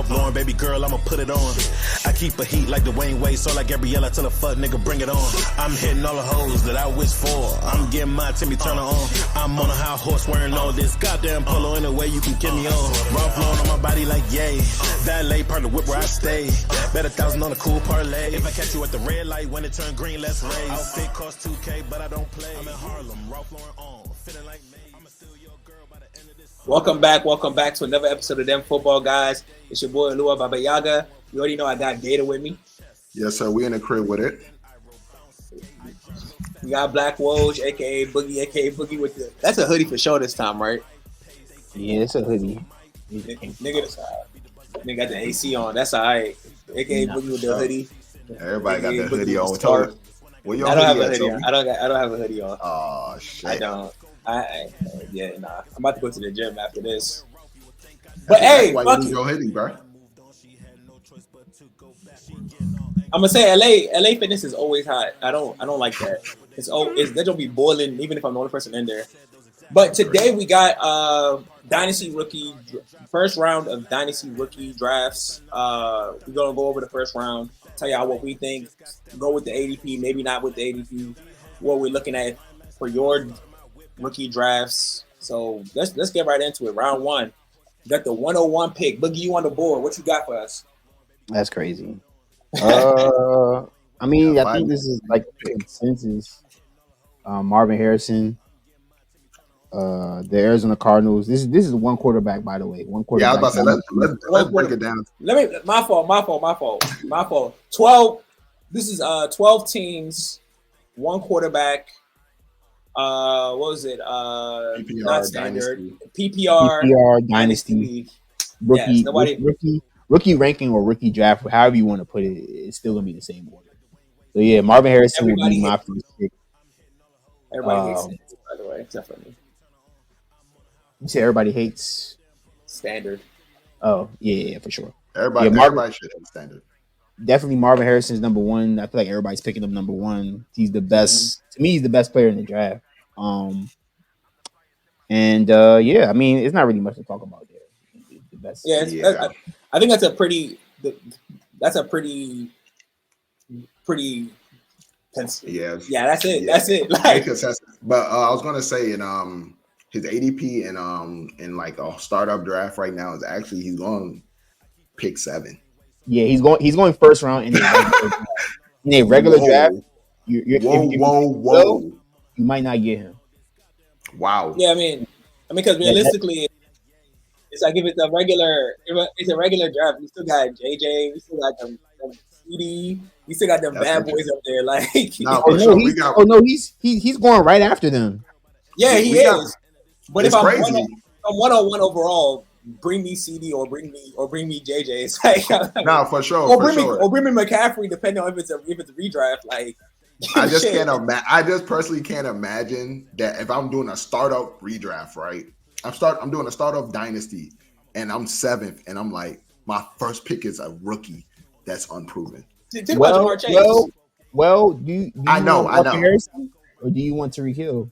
Ralph Lauren, baby girl, I'ma put it on. I keep a heat like Dwayne Wade, so like Gabriella, tell a fuck nigga, bring it on. I'm hitting all the hoes that I wish for. I'm getting my Timmy Turner on. I'm on a high horse wearing all this goddamn polo in a way you can get me on. Ralph Lauren on my body like yay. That lay part of the whip where I stay. Bet 1,000 on a cool parlay. If I catch you at the red light when it turn green, let's race. Outfit cost 2K, but I don't play. I'm in Harlem, Ralph Lauren on, feeling like me. I'ma steal your girl by the end of this. Welcome back to another episode of Them Football Guys. It's your boy Lua Baba Yaga. You already know I got Gator with me. Yes, sir. We in the crib with it. We got Black Woj, aka Boogie with the. That's a hoodie for sure this time, right? Yeah, it's a hoodie. Nigga got the AC on. That's all right. AKA Boogie with the hoodie. Everybody got the hoodie on. I don't have a hoodie on. I don't have a hoodie on. Oh shit. I don't. I'm about to go to the gym after this. But hey, why you need your hoodie, bro? I'm gonna say LA fitness is always hot. I don't like that. They're gonna be boiling even if I'm the only person in there. But today we got Dynasty rookie first round of Dynasty rookie drafts. We're gonna go over the first round, tell y'all what we think, go with the ADP, maybe not with the ADP, what we're looking at for your rookie drafts. So let's get right into it. Round one. You got the 101 pick. Boogie, you on the board. What you got for us? That's crazy. I think this is like the consensus. Marvin Harrison, the Arizona Cardinals. This is one quarterback, by the way. One quarterback. Yeah, I was about to say let's break it down. My fault. 12. This is 12 teams, one quarterback. What was it? PPR, not standard. Dynasty. PPR Dynasty. Rookie ranking or rookie draft, however you want to put it, it's still gonna be the same order. So yeah, Marvin Harrison will be my first pick. Everybody hates it, by the way, except for me. You say everybody hates standard. Oh yeah, for sure. Everybody should have standard. Definitely Marvin Harrison is number one. I feel like everybody's picking him number one. He's the best. Mm-hmm. To me, he's the best player in the draft. It's not really much to talk about there. The best. Yeah, I think that's a pretty. That's it. Yeah. That's it. But I was gonna say his ADP in like a startup draft right now is actually he's going pick 7. Yeah, he's going first round in a regular draft. You might not get him. Wow. Yeah, I mean, because realistically, it's like if it's a regular draft, we still got JJ, we still got them CD, we still got them bad boys up there. Like, he's going right after them. Yeah, he is. But if I'm crazy. 101 overall, bring me CD or bring me JJ. It's like for sure. Or bring me McCaffrey, depending on if it's a redraft. Like, I just I just personally can't imagine that if I'm doing a startup redraft, right? I'm doing a startup dynasty, and I'm 7th, and I'm like, my first pick is a rookie that's unproven. Well, do you I know. Harrison, or do you want Tyreek Hill?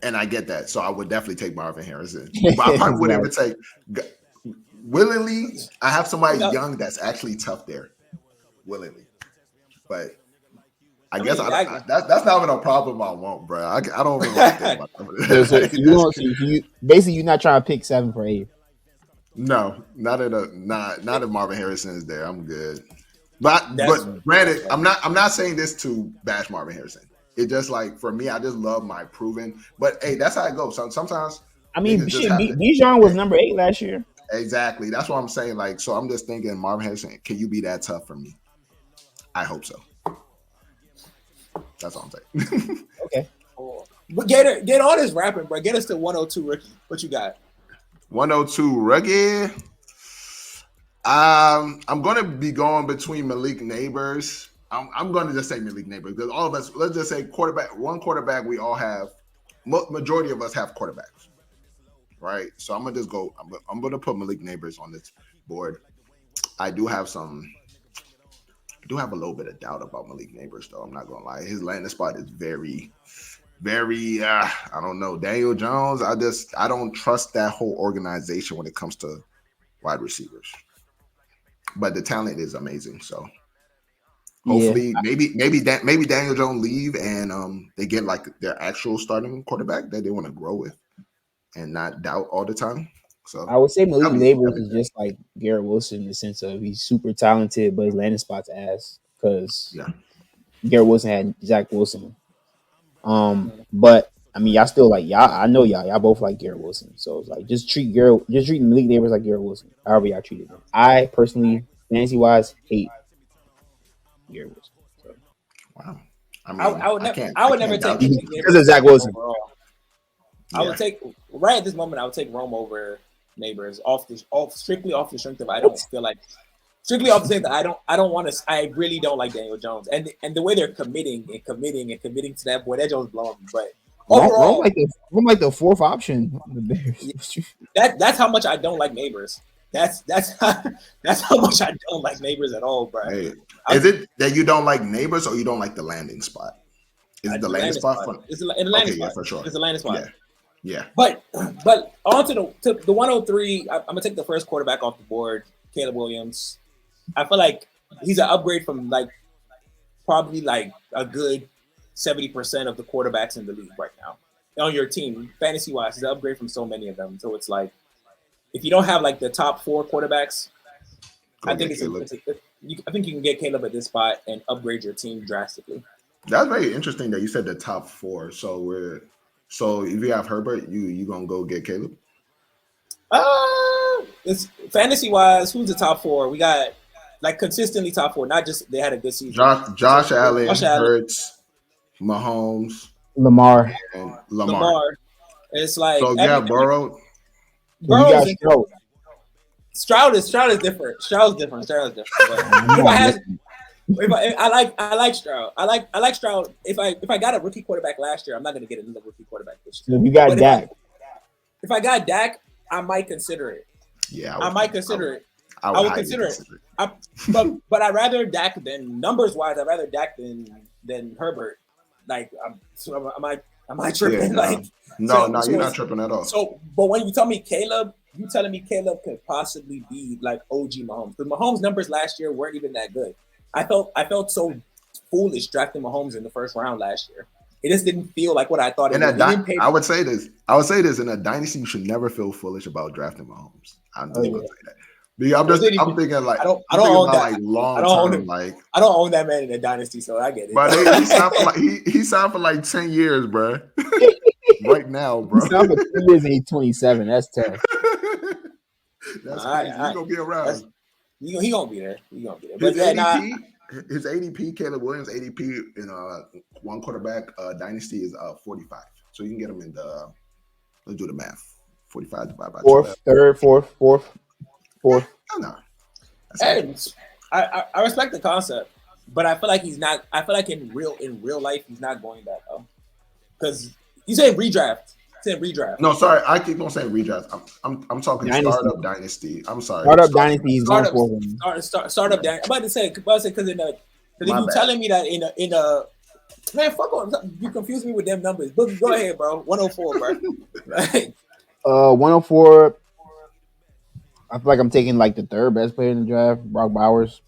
And I get that, so I would definitely take Marvin Harrison. But I probably wouldn't even take willingly. I have somebody young that's actually tough there, willingly. But I guess that's not even a problem I want, bro. I don't really think about that. Basically, you're not trying to pick 7 for 8. No, not if Marvin Harrison is there. I'm good. But granted, I'm not saying this to bash Marvin Harrison. It just like for me, I just love my proven. But hey, that's how it goes. Sometimes Bijan was number 8 last year. Exactly. That's what I'm saying. Like, so I'm just thinking, Marvin Harrison, can you be that tough for me? I hope so. That's all I'm saying. Okay. But get on this rapping, bro. Get us to 102 rookie. What you got? 102 rookie. I'm gonna be going between Malik Neighbors. I'm going to just say Malik Neighbors because all of us, let's just say one quarterback we all have. Majority of us have quarterbacks, right? So I'm gonna just go. I'm gonna put Malik Neighbors on this board. I do have a little bit of doubt about Malik Neighbors, though. I'm not gonna lie. His landing spot is very, very. I don't know. Daniel Jones. I don't trust that whole organization when it comes to wide receivers. But the talent is amazing. So Yeah, hopefully, maybe Daniel Jones leave and they get like their actual starting quarterback that they want to grow with and not doubt all the time. So I would say Malik Neighbors that'd is be great. just like Garrett Wilson in the sense of he's super talented, but his landing spot's ass because Yeah. Garrett Wilson had Zach Wilson. But I mean, y'all still like y'all. I know y'all both like Garrett Wilson, so it's like just treat Malik Neighbors like Garrett Wilson. However y'all treated him. I personally, fantasy wise, hate Garrett Wilson. So. Wow. I mean, I would never take Malik Because of Neighbors Zach Wilson. overall. Yeah. I would take right at this moment. I would take Rome over Neighbors strictly off the strength of I don't feel like strictly off the strength that I don't want to. I really don't like Daniel Jones and the way they're committing to that boy. That Jones blowing me. But overall, Rome like the fourth option. The Bears. That's how much I don't like Neighbors. That's how much I don't like Neighbors at all, bro. Hey, is it that you don't like Neighbors or you don't like the landing spot? Is it the landing spot? It's the landing spot. Yeah, for sure. It's the landing spot. Yeah. But on to the 103. I'm gonna take the first quarterback off the board, Caleb Williams. I feel like he's an upgrade from like probably like a good 70% of the quarterbacks in the league right now on your team, fantasy wise. He's an upgrade from so many of them. So it's like if you don't have like the top 4 quarterbacks, I think I think you can get Caleb at this spot and upgrade your team drastically. That's very interesting that you said the top 4. So if you have Herbert, you gonna go get Caleb? It's fantasy wise. Who's the top 4? We got like consistently top 4. Not just they had a good season. Josh Allen, Hurts, Mahomes, Lamar. and Lamar. It's like so yeah, Burrow. Stroud is different. Stroud's different. But I like Stroud. I like Stroud. If I got a rookie quarterback last year, I'm not going to get another rookie quarterback this year. If you got Dak, if I got Dak, I might consider it. Yeah, I might consider it. I would consider it. But I'd rather Dak than numbers wise. I'd rather Dak than Herbert. Like am I tripping? Yeah, no, you're not tripping at all. So, but when you tell me Caleb, you telling me Caleb could possibly be like OG Mahomes? Because Mahomes' numbers last year weren't even that good. I felt so foolish drafting Mahomes in the first round last year. It just didn't feel like what I thought it was. I would say this in a dynasty, you should never feel foolish about drafting Mahomes. I'm just gonna say that. I'm thinking like I don't own that. Like long term. Like I don't own that man in a dynasty, so I get it. But he signed for like 10 years, bro. Right now, bro. He signed for 2 years and he's 27. That's tough. That's crazy. He's gonna be around. He gonna be there. But his ADP, Caleb Williams' ADP in one quarterback dynasty is 45. So you can get him in the. Let's do the math. 45 divided by 12. Fourth. Oh, no. I respect the concept, but I feel like he's not. I feel like in real life he's not going that though, because you say redraft. No, sorry, I keep on saying redraft. I'm talking dynasty. Startup dynasty. I'm sorry. Startup dynasty. He's going for startup dynasty. I'm about to say because if you're telling me that in a man, fuck on, you confuse me with them numbers. But go ahead, bro. 104, bro. Right. 104. I feel like I'm taking like the third best player in the draft, Brock Bowers.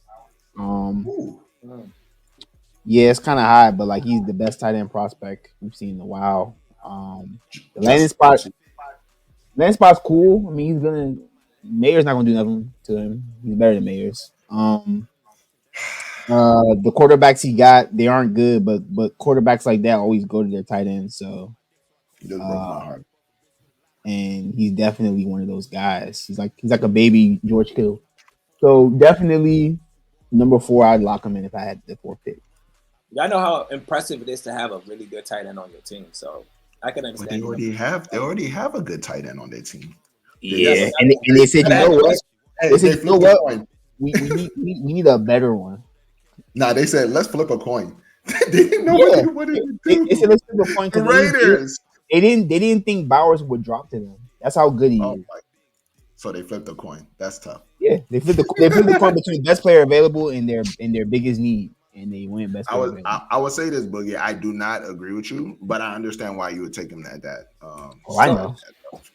Yeah, it's kind of high, but like he's the best tight end prospect we've seen in a while. The landing spot's cool. I mean, Mayer's not gonna do nothing to him. He's better than Mayer's. The quarterbacks he got, they aren't good, but quarterbacks like that always go to their tight end. So, he just broke my heart. And he's definitely one of those guys. He's like a baby George Kittle. So definitely number 4, I'd lock him in if I had the 4th pick. I know how impressive it is to have a really good tight end on your team. So I can understand. But they already have a good tight end on their team. Yeah, and they said, you know what? They said, you know what? We need a better one. Nah, they said let's flip a coin. They didn't know what to do. They said let's flip a coin. The Raiders. They didn't think Bowers would drop to them. That's how good he is. So they flipped the coin. That's tough. Yeah, they flipped the coin between best player available and their biggest need. and they went best. I would say this, Boogie. I do not agree with you, but I understand why you would take him at that. I know.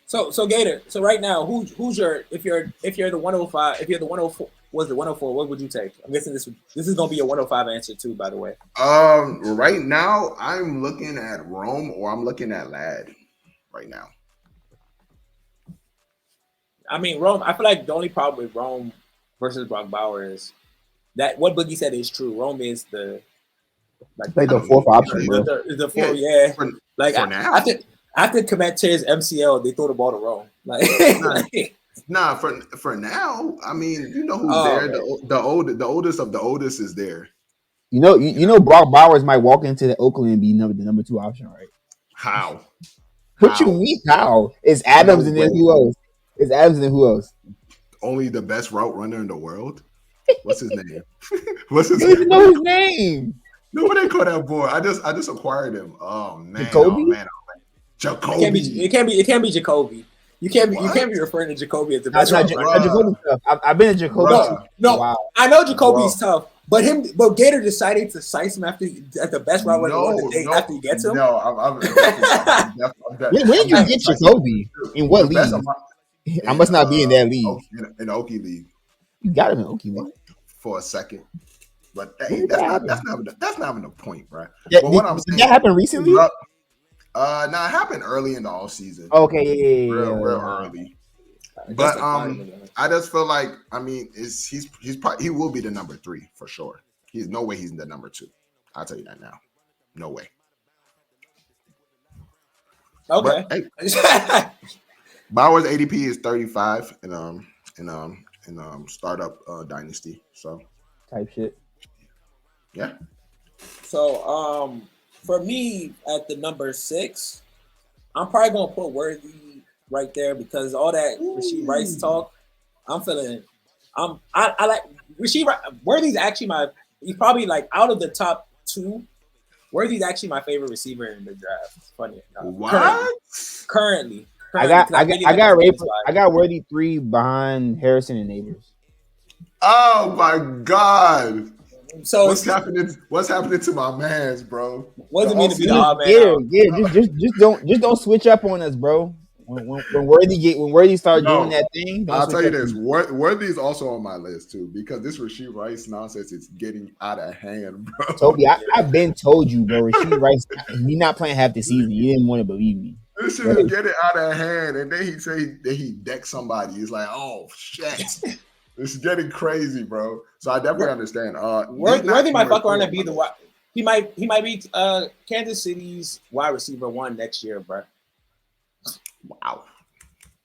So Gator. So right now, who's your if you're the 105, if you're the 104, was the 104? What would you take? I'm guessing this is gonna be a 105 answer too. By the way. Right now I'm looking at Rome or I'm looking at Lad. Right now. I mean Rome. I feel like the only problem with Rome versus Brock Bauer is that what Boogie said is true. Rome is the the fourth option. The fourth, yeah. Like for now. After Komet tears MCL, they throw the ball to Rome. Like, nah, for now, I mean, you know who's there. Man. The oldest of the oldest is there. You know, Brock Bowers might walk into the Oakland and be the number 2 option, right? How? What you mean? How? It's Adams and then who else? It's Adams and then who else? Only the best route runner in the world. What's his name? What's his name? You know his name. No, what they call that boy? I just acquired him. Oh man, Jacoby? Oh, man. Jacoby. It can't be Jacoby. You can't be referring to Jacoby as the best. Jacoby's tough. I've been a Jacoby. No, wow. I know Jacoby's tough, but Gator decided to size him after the best route runner after he gets him. No, I'm when did you get Jacoby? In what league? I must not be in that league. In the Okie League. You got him in Okie League for a second. But that's not even the point, right? But what I'm saying, did that happen recently? No, it happened early in the off season. Okay, yeah, real early. But I just feel like he will be the number 3 for sure. He's no way he's the number 2. I'll tell you that now. No way. Okay. But, hey, Bauer's ADP is 35 in startup Dynasty. So type shit. Yeah. So for me at the number 6, I'm probably gonna put Worthy right there because all that Rashee Rice talk, I'm feeling. I like Rashee. Worthy's actually he's probably like out of the top 2. Worthy's actually my favorite receiver in the draft. It's funny. What? Currently, I got Worthy 3 behind Harrison and Neighbors. Oh my God. So what's happening to my man's, bro? What does it mean to be the odd man? Yeah, just don't switch up on us, bro. When Worthy start doing that thing, I'll tell you this. Worthy is also on my list too because this Rashee Rice nonsense is getting out of hand, bro. Toby, I've been told you, bro. Rashee Rice, he's not playing half the season. You didn't want to believe me. This shit is getting out of hand, and then he say that he decked somebody. He's like, oh shit. This is getting crazy, bro. So I definitely understand. Worthy might fuck around and be the he might be Kansas City's wide receiver 1 next year, bro. Wow.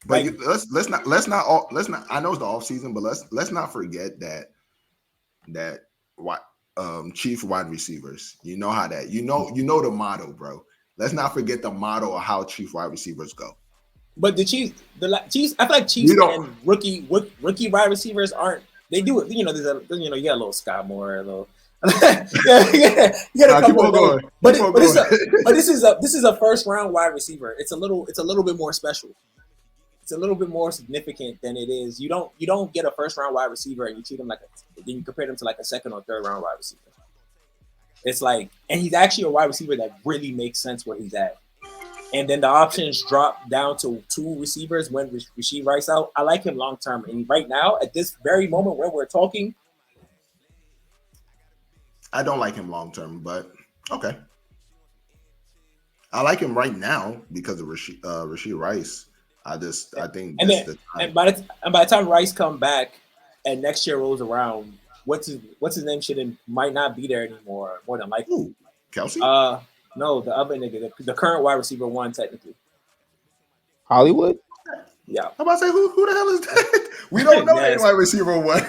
But like, let's not. I know it's the off season, but let's not forget that chief wide receivers. You know how that you know the motto, bro. Let's not forget the motto of how chief wide receivers go. But the Chiefs, I feel like Chiefs and rookie wide receivers aren't. They do it. You know, you got a little Scott Moore, a little. you got a couple of those. But this is a first round wide receiver. It's a little bit more special. It's a little bit more significant than it is. You don't get a first round wide receiver and you treat him then you compare them to like a second or third round wide receiver. It's like, and he's actually a wide receiver that really makes sense where he's at. And then the options drop down to 2 receivers when Rashee Rice out. I like him long term. And right now, at this very moment where we're talking, I don't like him long term, but okay. I like him right now because of Rashee Rice. I think the time. And by the time Rice come back and next year rolls around, what's his name might not be there anymore. More than likely, Ooh, Kelsey. No, the other nigga, the current wide receiver 1 technically. Hollywood? Yeah. I'm about to say who the hell is that? We don't know any wide receiver 1.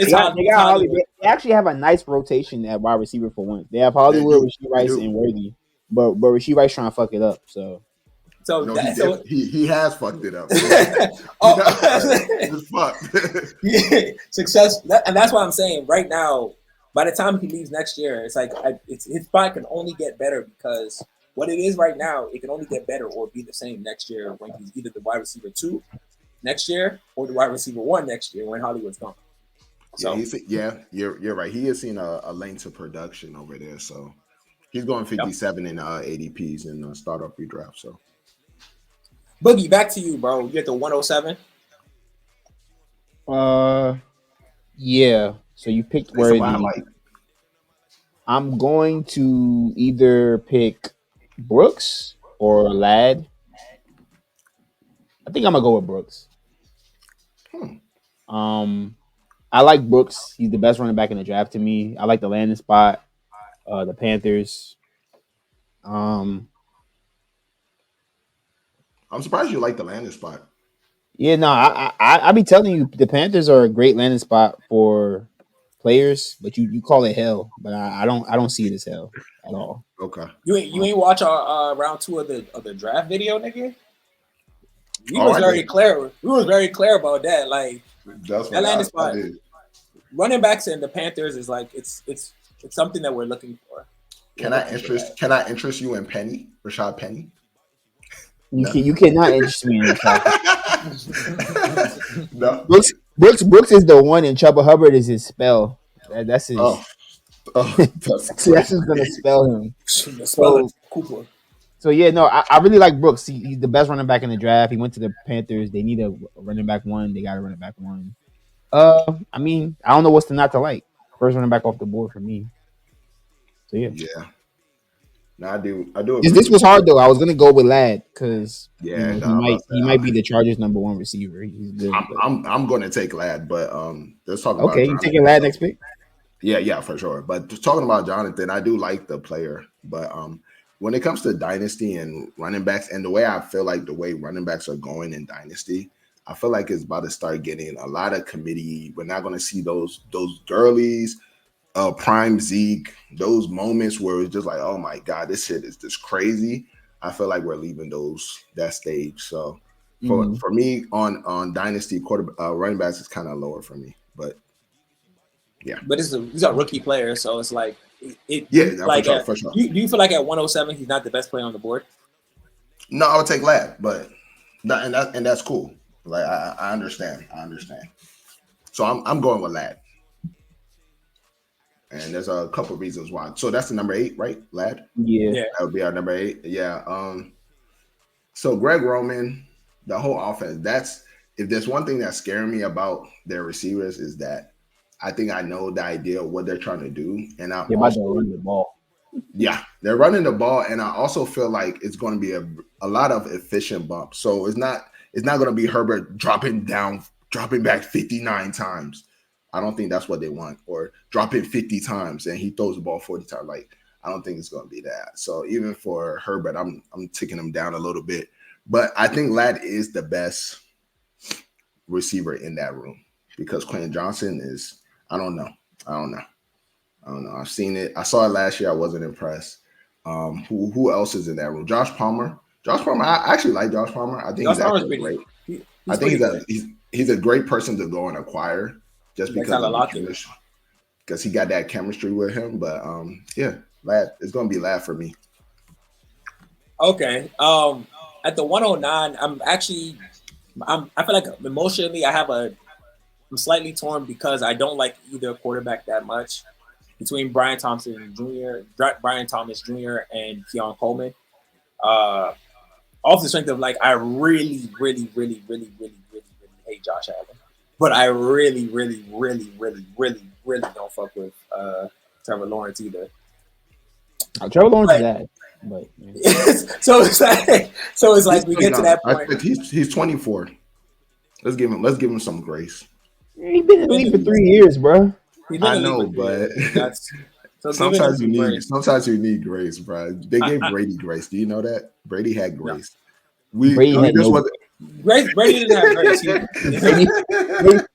They got Hollywood. They actually have a nice rotation at wide receiver for 1. They have Hollywood, Rashee Rice, and Worthy. But Rashee Rice trying to fuck it up. So he has fucked it up. It's fucked. Success, and that's what I'm saying. Right now, by the time he leaves next year, it's like his spot can only get better because what it is right now, it can only get better or be the same next year when he's either the wide receiver 2 next year or the wide receiver 1 next year when Hollywood's gone. So you're right. He is seeing a lane to production over there. So he's going 57 in ADPs in startup redraft. So Boogie, back to you, bro. You get the 107. Yeah. So you picked it's somebody I Worthy. like. I'm going to either pick Brooks or Ladd. I think I'm gonna go with Brooks. I like Brooks. He's the best running back in the draft to me. I like the landing spot. The Panthers. I'm surprised you like the landing spot. Yeah, no, I be telling you the Panthers are a great landing spot for players, but you call it hell, but I don't see it as hell at all. Okay. You ain't watch our round 2 of the draft video, nigga. We was very clear. We was very clear about that. Like that landing spot, running backs in the Panthers is like it's something that we're looking for. Can I interest you in Penny, Rashad Penny? You cannot interest me in Rashad. No. Brooks is the one, and Chuba Hubbard is his spell. That's his. That's who's gonna spell him. So yeah, no, I really like Brooks. He's the best running back in the draft. He went to the Panthers. They need a running back one. They got a running back one. I mean, I don't know what's not to like. First running back off the board for me. So yeah. Yeah. No, I do. This was hard though. I was gonna go with Ladd because he might be the Chargers' number 1 receiver. He's good. I'm going to take Ladd, but let's talk about. Okay, you taking Ladd next pick? Yeah, for sure. But talking about Jonathan, I do like the player, but when it comes to Dynasty and running backs, and the way I feel like the way running backs are going in Dynasty, I feel like it's about to start getting a lot of committee. We're not going to see those Gurleys, prime Zeke, those moments where it's just like, oh my God, this shit is just crazy. I feel like we're leaving that stage. So for me on Dynasty running backs is kind of lower for me, but yeah. But these are rookie players, so it's like for sure. Do you feel like at 107 he's not the best player on the board? No, I would take Ladd, but and that's cool. Like I understand. So I'm going with Ladd. And there's a couple reasons why. So that's the number 8, right? Ladd? Yeah. That would be our number 8. Yeah. So Greg Roman, the whole offense, if there's one thing that's scaring me about their receivers is that I think I know the idea of what they're trying to do. And I'm also running the ball. Yeah, they're running the ball. And I also feel like it's going to be a lot of efficient bumps. So it's not going to be Herbert dropping back 59 times. I don't think that's what they want, or dropping 50 times and he throws the ball 40 times. Like, I don't think it's going to be that. So even for Herbert, I'm ticking him down a little bit. But I think Ladd is the best receiver in that room because Quentin Johnson is, I don't know. I've seen it. I saw it last year. I wasn't impressed. Who else is in that room? Josh Palmer. I actually like Josh Palmer. I think he's actually great. I think he's a great person to go and acquire. Just because he got that chemistry with him. But Ladd, it's gonna be Ladd for me. Okay. At the 109, I feel like emotionally I'm slightly torn because I don't like either quarterback that much between Brian Thomas Jr. and Keon Coleman. Off the strength of like I really, really, really, really, really, really, really hate Josh Allen. But I really, really, really, really, really, really don't fuck with Trevor Lawrence either. Trevor Lawrence is that. But so it's like we get to that point. He's 24. Let's give him some grace. He's been in the league for 3 years, bro. I know, but sometimes you need grace, bro. They gave Brady grace. Do you know that? Brady had grace. Brady didn't have grace.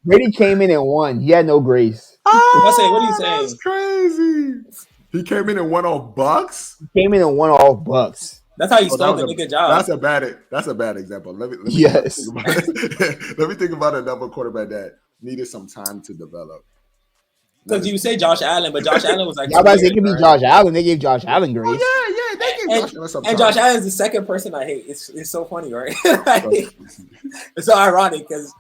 Brady came in and won. He had no grace. What are you saying? That's crazy. He came in and won off Bucks. That's how you stole the nigga job. That's a bad example. Let me yes. Let me think about another quarterback that needed some time to develop. Because you say Josh Allen, but Josh Allen was like. It could be Josh Allen. They gave Josh Allen grace. Oh, yeah, they gave Josh Allen some time. And Josh Allen is the second person I hate. It's so funny, right? It's so ironic because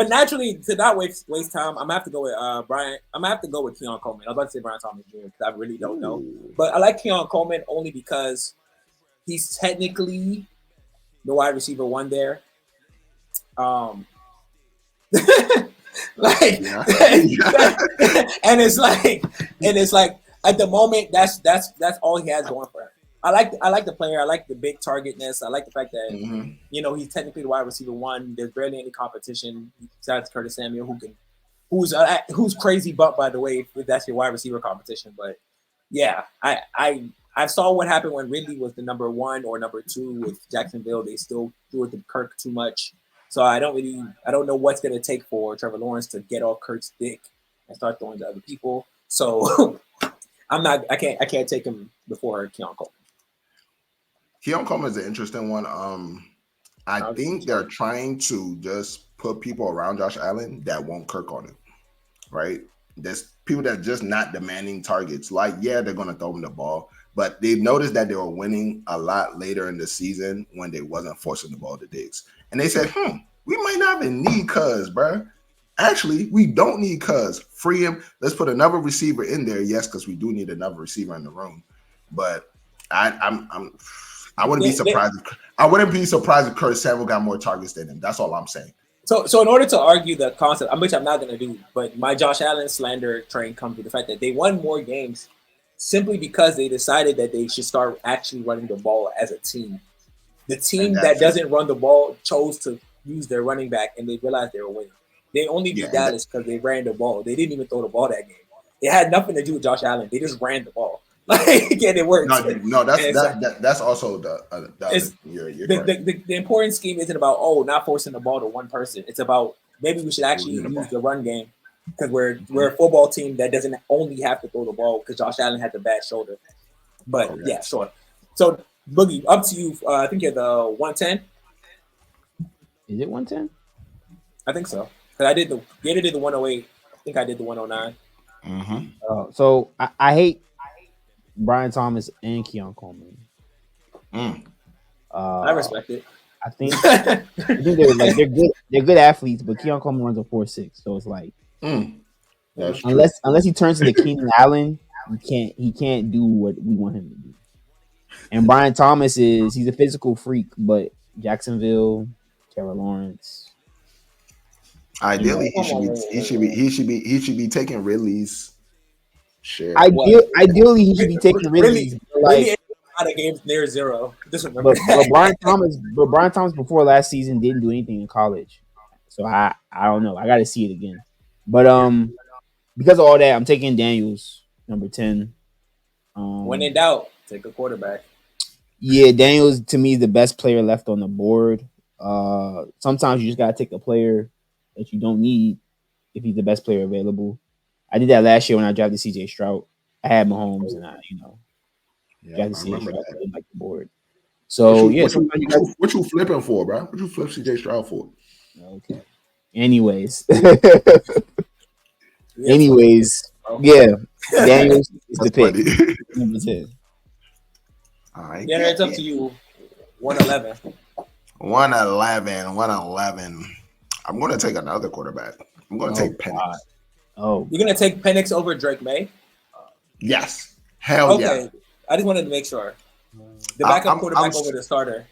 But naturally, to not waste time, I'm gonna have to go with Brian. I'm gonna have to go with Keon Coleman. I was about to say Brian Thomas Jr. because I really don't know, but I like Keon Coleman only because he's technically the wide receiver one there. Like, and it's like at the moment that's all he has going for him. I like the player. I like the big targetness. I like the fact that he's technically the wide receiver one. There's barely any competition besides Curtis Samuel, who's crazy butt, by the way, if that's your wide receiver competition. But yeah, I saw what happened when Ridley was the number one or number two with Jacksonville. They still threw it to Kirk too much. So I don't know what's gonna take for Trevor Lawrence to get off Kirk's dick and start throwing to other people. So I can't take him before Keon Coleman. Keon Coleman is an interesting one. I think they're trying to just put people around Josh Allen that won't Kirk on him, right? There's people that are just not demanding targets. Like, yeah, they're going to throw him the ball, but they've noticed that they were winning a lot later in the season when they wasn't forcing the ball to Diggs. And they said, we might not even need Cuz, bro. Actually, we don't need Cuz. Free him. Let's put another receiver in there. Yes, because we do need another receiver in the room. But I wouldn't be surprised. I wouldn't be surprised if Curtis Samuel got more targets than him. That's all I'm saying. So in order to argue the concept, which I'm not going to do, but my Josh Allen slander train comes with the fact that they won more games simply because they decided that they should start actually running the ball as a team. The team that doesn't run the ball chose to use their running back, and they realized they were winning. They only beat Dallas because they ran the ball. They didn't even throw the ball that game. It had nothing to do with Josh Allen. They just ran the ball. Like, and it works. No, that's also the important scheme isn't about not forcing the ball to one person. It's about maybe we should actually use the run game because we're a football team that doesn't only have to throw the ball because Josh Allen has a bad shoulder. But yeah, sure. So Boogie, up to you. I think you're the 110. Is it 110? I think so. Because I did the 108. I think I did the 109. So I hate Brian Thomas and Keon Coleman. I respect it. I think they're good. They're good athletes, but Keon Coleman runs a 4.6, so it's like unless he turns into Keenan Allen, he can't do what we want him to do. And Brian Thomas he's a physical freak, but Jacksonville, Trevor Lawrence. Ideally, he should be taking Ridley's share. Ideally, he should be taking Ridley's. Really, out of games near zero. Just remember. But Brian Thomas before last season didn't do anything in college, so I don't know. I got to see it again. But because of all that, I'm taking Daniels, number 10. When in doubt, take a quarterback. Yeah, Daniels to me is the best player left on the board. Sometimes you just gotta take a player that you don't need if he's the best player available. I did that last year when I drafted CJ Stroud. I had Mahomes and I drafted CJ Stroud like the board. So what you flipping for, bro? What you flip CJ Stroud for? Okay. Anyways, Daniels is the pick. Number 10. All right. Yeah, it's up to you. 111. 111. I'm going to take another quarterback. I'm going to take Penix. Oh, you're going to take Penix over Drake May? Yes. Hell yeah. I just wanted to make sure. The backup quarterback over the starter.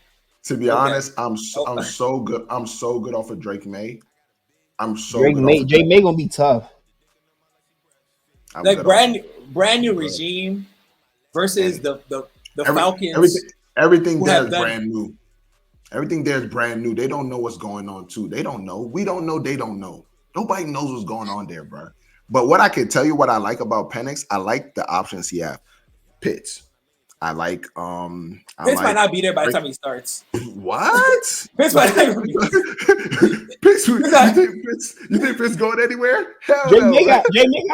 To be honest, I'm so good. I'm so good off of Drake May. Drake May gonna be tough. Like brand new regime versus the Falcons. Everything there is brand new. Everything there is brand new. They don't know what's going on too. They don't know. We don't know. They don't know. Nobody knows what's going on there, bro. But what I can tell you, what I like about Penix, I like the options he have. Pitts. I like Pitts might not be there by the time he starts. What? Pitts might not be Pitts, you think Pitts going anywhere? Hell Jay no. May got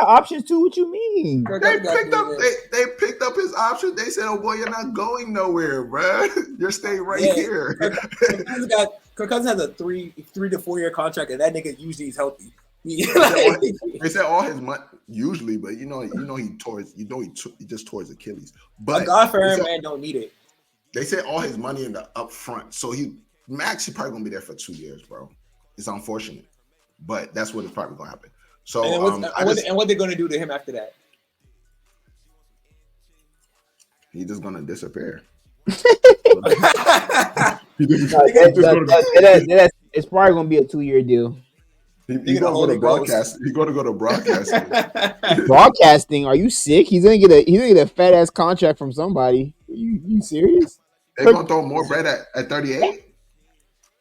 options too. What you mean? They picked up his options. They said, "Oh boy, you're not going nowhere, bro. You're staying right here." Kirk Cousins has a 3 to 4 year contract, and that nigga usually is healthy. They said all his money usually, but he just tore his Achilles. But a God-fearing man don't need it. They said all his money in the upfront, so Max probably gonna be there for 2 years, bro. It's unfortunate, but that's what is probably gonna happen. So and what they're gonna do to him after that? He's just gonna disappear. It's probably gonna be a 2-year deal. He's gonna go to broadcast. He's gonna go to broadcasting. Broadcasting? Are you sick? He's gonna get a fat ass contract from somebody. You serious? They're gonna throw more bread at 38.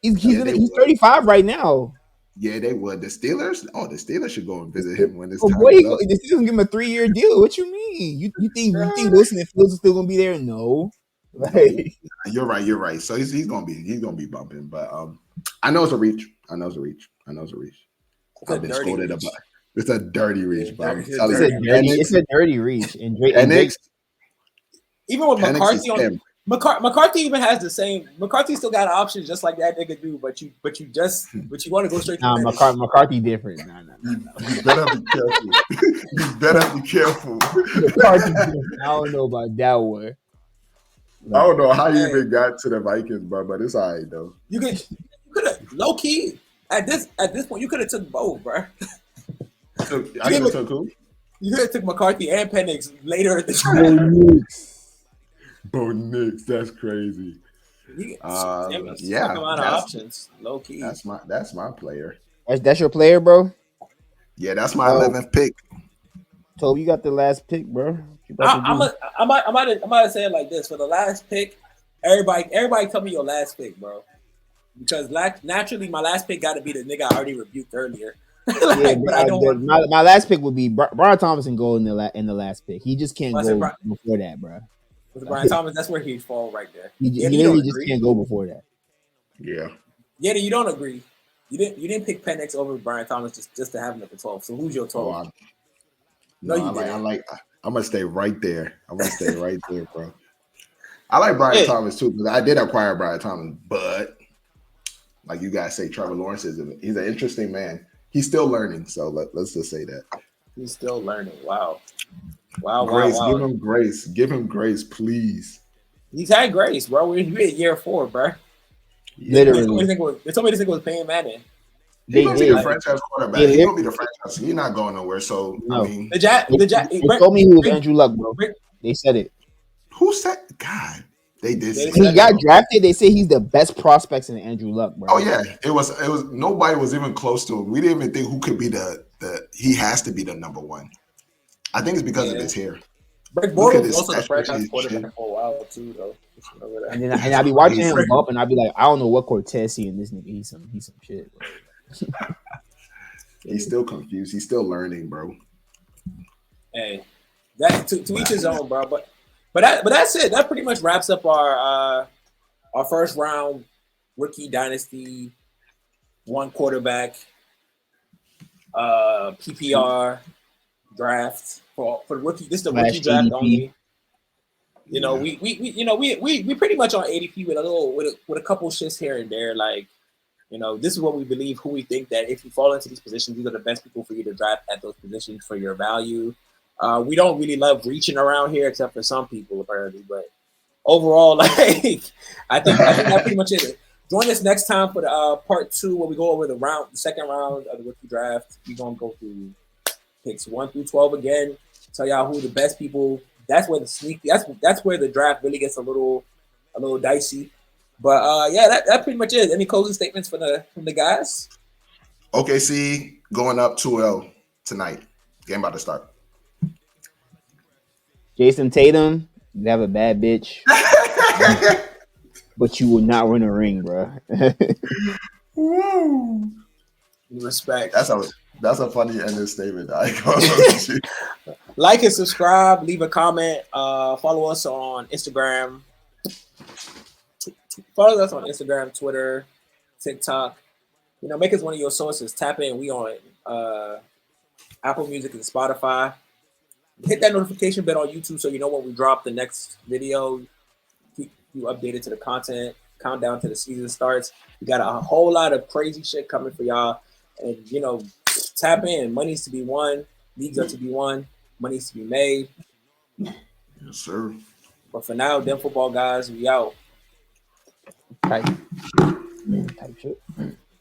He's 35 right now. Yeah, they would. The Steelers? Oh, the Steelers should go and visit him when this time is up. The Steelers give him a 3-year deal. What you mean? You think Wilson and Fields are still gonna be there? No. Like, you're right. So he's gonna be bumping. But I know it's a reach. I've been scolded about. It's a dirty reach, bro. It's a dirty reach. And Drake, even with McCarthy on McCarthy even has the same. McCarthy still got options just like that nigga do, but you want to go straight to McCarthy different. No. You better be careful. McCarthy different. I don't know about that one. I don't know how you even got to the Vikings, bro, but it's all right though. You could have low key at this point. You could have took both, bro. I could have took who? You could have took McCarthy and Penix later at the Bo Nix, that's crazy. Yeah, a lot of options, low key. That's my player. That's your player, bro. Yeah, that's my 11th pick. Toby, you got the last pick, bro. I might say it like this: for the last pick, everybody tell me your last pick, bro. Because naturally, my last pick got to be the nigga I already rebuked earlier. My last pick would be Brian Thomas and go in the last pick. He just can't go before that, bro. With Brian Thomas, that's where he'd fall right there. He literally just can't go before that. Yeah. Yeah, you don't agree. You didn't pick Penix over Brian Thomas just to have him at the 12. So who's your 12? I'm gonna stay right there. Bro. I like Brian Thomas too because I did acquire Brian Thomas, but like you guys say, Trevor Lawrence he's an interesting man. He's still learning, so let's just say that. He's still learning. Wow. Grace, wow. Give him grace, please. He's had grace, bro. We're at year 4, bro. Literally. They told me this thing was Peyton Manning. He's gonna be the franchise quarterback. He's gonna be the franchise. He's not going nowhere. So no. I mean, they told me he was Andrew Luck, bro. They said it. Who said? God, they did. When he got drafted, they say he's the best prospects in Andrew Luck, bro. Oh yeah, it was. Nobody was even close to him. We didn't even think who could be the. He has to be the number one. I think it's because of his hair. Rick Bortles was also the franchise quarterback for a while too, though. And I'll be watching him bump, and I'll be like, I don't know what Cortez see in this nigga. He's some shit, bro. He's still confused. He's still learning, bro. Hey, that's to each his own, bro. But that's it. That pretty much wraps up our first round rookie dynasty, one quarterback, PPR draft for the rookie. This is the rookie draft only. You know, we pretty much on ADP with a couple shifts here and there. Like, you know, this is what we believe, who we think that if you fall into these positions, these are the best people for you to draft at those positions for your value. We don't really love reaching around here, except for some people apparently. But overall, like, I think that's pretty much it. Join us next time for the part 2 where we go over the second round of the rookie draft. We're gonna go through picks 1 through 12 again. Tell y'all who the best people. That's where that's where the draft really gets a little dicey. But yeah, that pretty much is. Any closing statements from the guys? OKC going up 2-0 tonight. Game about to start. Jason Tatum, you have a bad bitch, but you will not win a ring, bro. Woo. Respect. That's a funny ending statement. Like and subscribe. Leave a comment. Follow us on Instagram. Follow us on Instagram, Twitter, TikTok. You know, make us one of your sources. Tap in. We on Apple Music and Spotify. Hit that notification bell on YouTube so you know when we drop the next video. Keep you updated to the content. Countdown to the season starts. We got a whole lot of crazy shit coming for y'all. And, you know, tap in. Money's to be won. Leagues are to be won. Money's to be made. Yes, sir. But for now, them football guys, we out. Type shit.